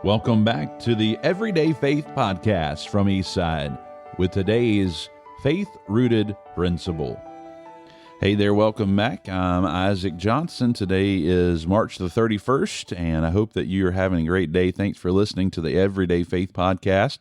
Welcome back to the Everyday Faith Podcast from Eastside with today's faith-rooted principle. Hey there, welcome back. I'm Isaac Johnson. Today is March the 31st, and I hope that you're having a great day. Thanks for listening to the Everyday Faith Podcast.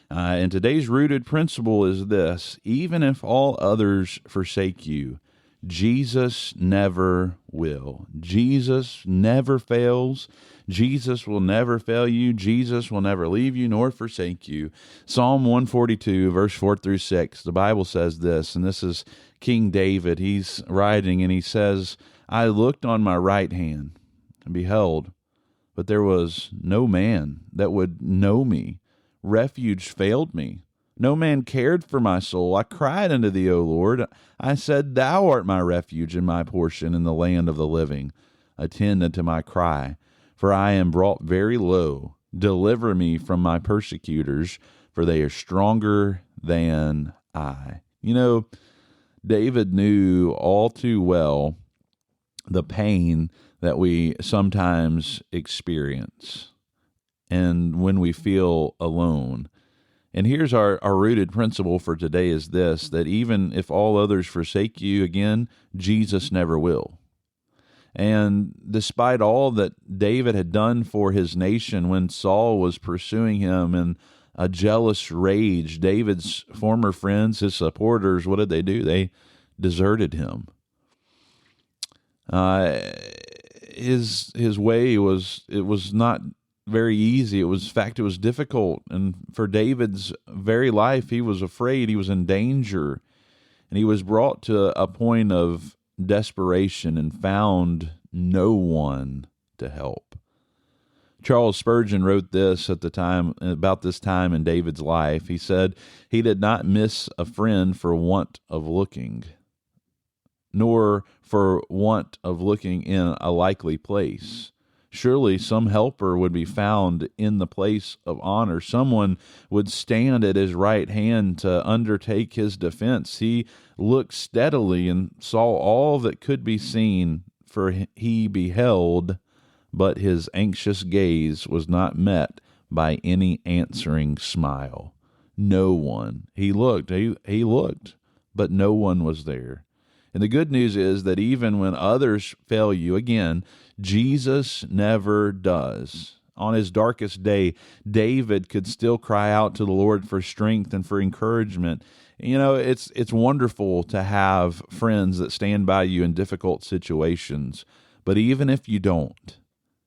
And today's rooted principle is this: even if all others forsake you, Jesus never will. Jesus never fails. Jesus will never fail you. Jesus will never leave you nor forsake you. Psalm 142, verse 4 through 6, the Bible says this, and this is King David. He's writing, and he says, I looked on my right hand and beheld, but there was no man that would know me. Refuge failed me. No man cared for my soul. I cried unto thee, O Lord. I said, Thou art my refuge and my portion in the land of the living. Attend unto my cry, for I am brought very low. Deliver me from my persecutors, for they are stronger than I. You know, David knew all too well the pain that we sometimes experience and when we feel alone. And here's our rooted principle for today is this, that even if all others forsake you, again, Jesus never will. And despite all that David had done for his nation when Saul was pursuing him in a jealous rage, David's former friends, his supporters, what did they do? They deserted him. His way was not very easy. It was difficult. And for David's very life, he was afraid, he was in danger, and he was brought to a point of desperation and found no one to help. Charles Spurgeon wrote this about this time in David's life. He said, he did not miss a friend for want of looking, nor for want of looking in a likely place. Surely some helper would be found in the place of honor. Someone would stand at his right hand to undertake his defense. He looked steadily and saw all that could be seen, for he beheld, but his anxious gaze was not met by any answering smile. No one. He looked, but no one was there. And the good news is that even when others fail you, again, Jesus never does. On his darkest day, David could still cry out to the Lord for strength and for encouragement. You know, it's wonderful to have friends that stand by you in difficult situations. But even if you don't,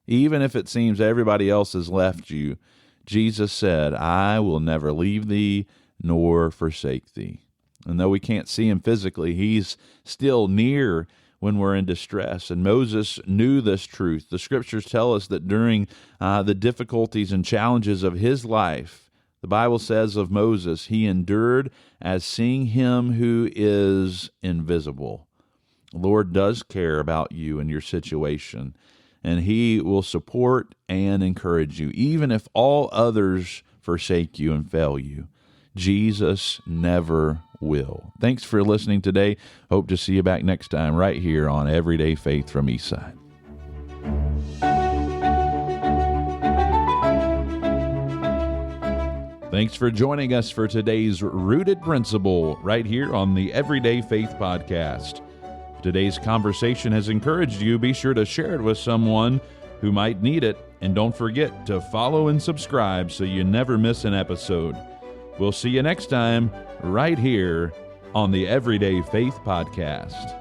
even if it seems everybody else has left you, Jesus said, I will never leave thee nor forsake thee. And though we can't see him physically, he's still near when we're in distress. And Moses knew this truth. The scriptures tell us that during the difficulties and challenges of his life, the Bible says of Moses, he endured as seeing him who is invisible. The Lord does care about you and your situation, and he will support and encourage you, even if all others forsake you and fail you. Jesus never will. Thanks for listening today. Hope to see you back next time right here on Everyday Faith from Eastside. Thanks for joining us for today's Rooted Principle right here on the Everyday Faith Podcast. If today's conversation has encouraged you, be sure to share it with someone who might need it, and don't forget to follow and subscribe so you never miss an episode. We'll see you next time right here on the Everyday Faith Podcast.